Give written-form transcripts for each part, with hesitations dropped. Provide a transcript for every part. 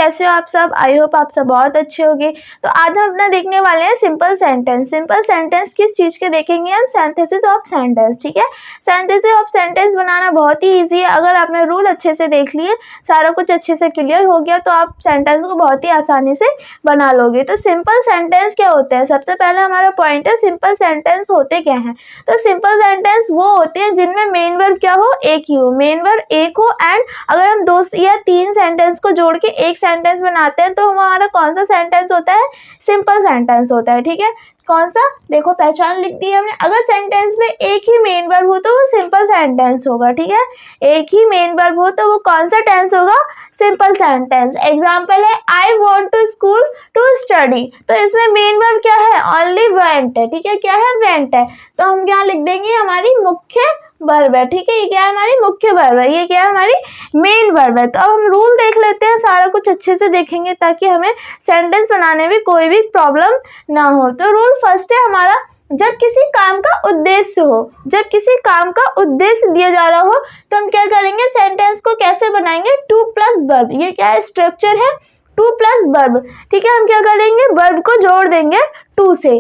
कैसे हो आप सब? आई होप आप सब बहुत अच्छे होंगे। तो आज हम अपना देखने वाले हैं सिंपल सेंटेंस। सिंपल सेंटेंस किस चीज के देखेंगे हम? Synthesis of sentence. ठीक है, सिंथेसिस ऑफ सेंटेंस बनाना बहुत ही इजी है। अगर आपने रूल अच्छे से देख लिए, सारा कुछ अच्छे से क्लियर हो गया, तो आप सेंटेंस को बहुत ही आसानी से बना लोगे। तो सिंपल सेंटेंस क्या होते हैं? सबसे पहले हमारा पॉइंट है सिंपल सेंटेंस होते क्या हैं। तो सिंपल सेंटेंस वो होते हैं जिनमें मेन वर्ब क्या हो? एक ही हो, मेन वर्ब एक हो। एंड अगर हम 2 या 3 सेंटेंस को जोड़ के एक सेंटेंस बनाते हैं तो हमारा कौन सा सेंटेंस होता है? सिंपल सेंटेंस होता है। ठीक है, कौन सा? देखो पहचान लिख दी हमने। अगर सेंटेंस में एक ही मेन वर्ब हो तो वो सिंपल सेंटेंस होगा। ठीक है, एक ही मेन वर्ब हो तो वो कौन सा टेंस होगा? Simple sentence. एग्जाम्पल है I want to school to study. तो इसमें मेन वर्ब क्या है? ओनली वेंट है। ठीक है, क्या है? वेंट है। तो हम क्या लिख देंगे? हमारी मुख्य वर्ब है। ठीक है, ये क्या है? हमारी मुख्य वर्ब है। ये क्या है? हमारी मेन वर्ब है। तो अब हम रूल देख लेते हैं, सारा कुछ अच्छे से देखेंगे ताकि हमें सेंटेंस बनाने में कोई भी प्रॉब्लम ना हो। तो रूल फर्स्ट है हमारा, जब किसी काम का उद्देश्य हो, जब किसी काम का उद्देश्य दिया जा रहा हो तो हम क्या करेंगे? सेंटेंस को कैसे बनाएंगे? Two plus verb. ये क्या है? स्ट्रक्चर है टू प्लस वर्ब। ठीक है, हम क्या करेंगे? वर्ब को जोड़ देंगे टू से।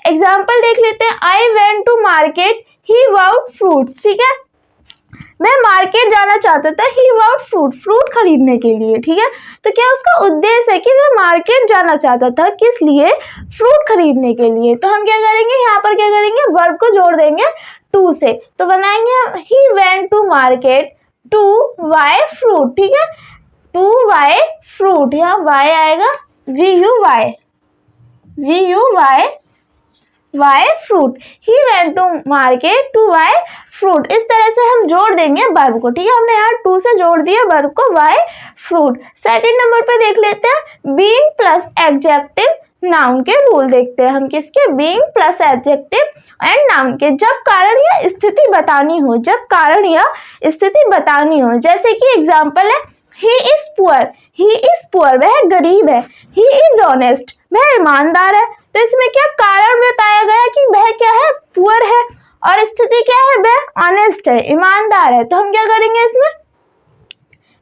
एग्जाम्पल देख लेते हैं। I went to market, he bought fruits. ठीक है, मैं मार्केट जाना चाहता था, ही वाउट फ्रूट, फ्रूट खरीदने के लिए। ठीक है, तो क्या उसका उद्देश्य है कि मैं मार्केट जाना चाहता था, किस लिए? फ्रूट खरीदने के लिए। तो हम क्या करेंगे? यहाँ पर क्या करेंगे? वर्ब को जोड़ देंगे टू से। तो बनाएंगे he went to market to buy fruit. ठीक है, टू बाय फ्रूट, यहाँ वाई आएगा, why fruit. He went to market to buy fruit. इस तरह से हम जोड़ देंगे वर्ब को। ठीक है, हमने यहाँ टू से जोड़ दिया वर्ब को, बाय फ्रूट। सेकंड नंबर पे देख लेते हैं बीइंग प्लस एडजेक्टिव नाउन के रूल देखते हैं हम। किसके? Being plus adjective and noun के। जब कारण या स्थिति बतानी हो, जब कारण या स्थिति बतानी हो। जैसे कि एग्जाम्पल है he is poor, he is poor, वह गरीब है। ही इज ऑनेस्ट, वह ईमानदार है। तो इसमें क्या कारण बताया गया कि वह क्या है? पुअर है। और स्थिति क्या है? वह ऑनेस्ट है, ईमानदार है। तो हम क्या करेंगे? इसमें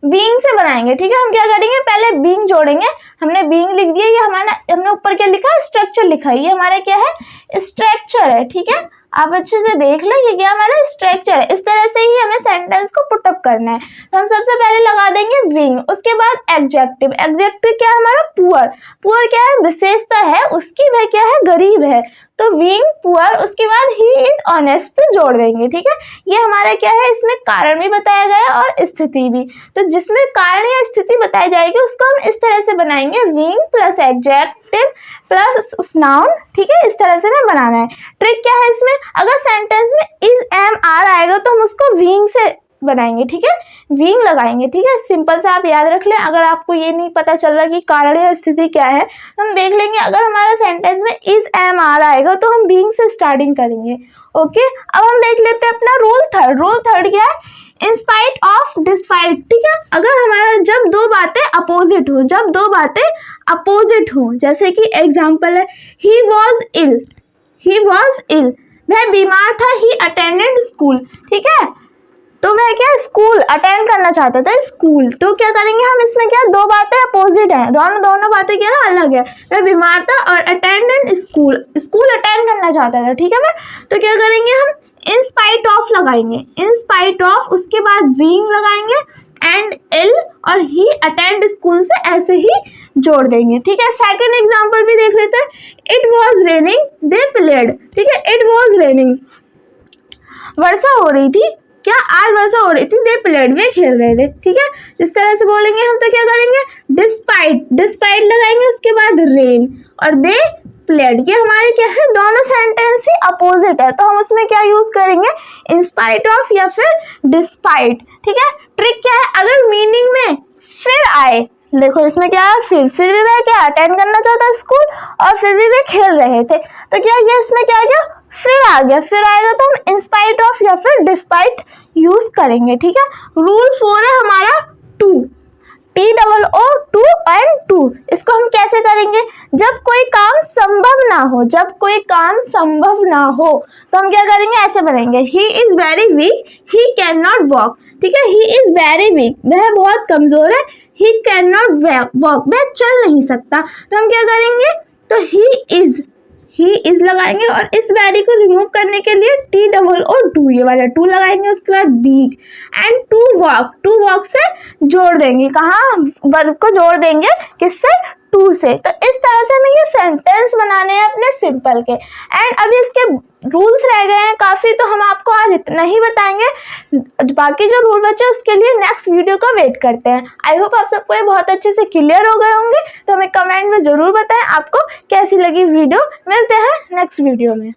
बीइंग से बनाएंगे। ठीक है, हम क्या करेंगे? पहले बीइंग जोड़ेंगे। हमने बीइंग लिख दिया, ये हमारा, हमने ऊपर क्या लिखा? स्ट्रक्चर लिखा है। ये हमारा क्या है? स्ट्रक्चर है। ठीक है, आप अच्छे से देख लो, ये क्या हमारा स्ट्रक्चर है। इस तरह से ही हमें सेंटेंस को पुटअप करना है। तो हम सबसे पहले लगा देंगे विंग, उसके बाद एडजेक्टिव। एडजेक्टिव क्या है हमारा? पुअर। पुअर क्या है? विशेषता है उसकी, वह क्या है? गरीब है। तो विंग पुअर, उसके बाद ही इज ऑनेस्ट जोड़ देंगे। ठीक है, ये हमारा क्या है? इसमें कारण भी बताया गया और स्थिति भी। तो जिसमें कारण या स्थिति बताई जाएगी उसको हम इस तरह से बनाएंगे, wing plus adjective plus noun. ठीक है, इस तरह से हमें बनाना है। ट्रिक क्या है इसमें? अगर सेंटेंस में इज एम आर आएगा तो हम उसको विंग से बनाएंगे। ठीक है, विंग लगाएंगे। ठीक है, सिंपल से आप याद रख लें। अगर आपको ये नहीं पता चल रहा कि कारण या स्थिति क्या है, हम देख लेंगे। अगर हमारा सेंटेंस में इज एम आर आएगा तो हम विंग से स्टार्टिंग करेंगे। ओके, अब हम देख लेते हैं अपना रूल थर्ड। रूल थर्ड क्या है? In spite of despite. ठीक है, अगर हमारा जब दो बातें अपोजिट हो, जब दो बातें अपोजिट हो, जैसे कि एग्जाम्पल है he was ill, he was ill, वह बीमार था, ही अटेंडेड स्कूल। ठीक है, तो वह क्या? स्कूल अटेंड करना चाहता था, स्कूल। तो क्या करेंगे हम? इसमें क्या? दो बातें अपोजिट है, दोनों बातें क्या है? अलग है। वह बीमार था और अटेंडेड स्कूल, स्कूल अटेंड करना चाहता था। ठीक है ना, तो क्या करेंगे हम? इन स्पाइट ऑफ लगाएंगे, इन स्पाइट ऑफ, उसके बाद विंग लगाएंगे एंड इल और ही अटेंड स्कूल से ऐसे ही जोड़ देंगे। ठीक है, सेकंड एग्जांपल भी देख लेते हैं। It was raining, they played. ठीक है, इट वाज रेनिंग, वर्षा हो रही थी, क्या? आज वर्षा हो रही थी, दे प्लेड, वे खेल रहे थे। ठीक है, इस तरह से बोलेंगे हम। तो क्या करेंगे? डिस्पाइट, डिस्पाइट लगाएंगे, उसके बाद रेन और दे प्लेड। ये हमारे क्या है? दोनों सेंटेंस ही अपोजिट है, तो हम उसमें क्या यूज करेंगे? इन स्पाइट ऑफ या फिर डिस्पाइट। ठीक है, ट्रिक क्या है? अगर मीनिंग में फिर आए, देखो इसमें क्या है? फिर भी वह क्या? अटेंड करना चाहता स्कूल और फिर भी वे खेल रहे थे। तो क्या ये इसमें क्या आ गया? फिर आ गया। फिर आएगा तो हम इन स्पाइट ऑफ या फिर डिस्पाइट यूज करेंगे। ठीक है, रूल 4 है हमारा टू, TOO एंड टू। इसको हम कैसे करेंगे? जब कोई काम संभव ना हो, जब कोई काम संभव ना हो तो हम क्या करेंगे? ऐसे बनेंगे, he is very weak, he can not walk. ठीक है, ही इज वेरी वीक, वह बहुत कमजोर है, ही कैन नॉट वॉक, वह चल नहीं सकता। तो हम क्या करेंगे, तो ही इज लगाएंगे और इस वेरी को रिमूव करने के लिए टी डबल और टू, ये वाला टू लगाएंगे। उसके बाद बीक एंड टू वॉक से जोड़ देंगे, कहाँ, वर्ब को जोड़ देंगे किससे, टू से। तो इस तरह से हमें ये सेंटेंस बनाने हैं अपने सिंपल के। एंड अभी इसके रूल्स रह गए हैं काफी, तो हम आपको आज इतना ही बताएंगे। बाकी जो रूल बचे उसके लिए नेक्स्ट वीडियो का वेट करते हैं। आई होप आप सबको ये बहुत अच्छे से क्लियर हो गए होंगे। तो हमें कमेंट में जरूर बताएं आपको कैसी लगी वीडियो। मिलते हैं नेक्स्ट वीडियो में।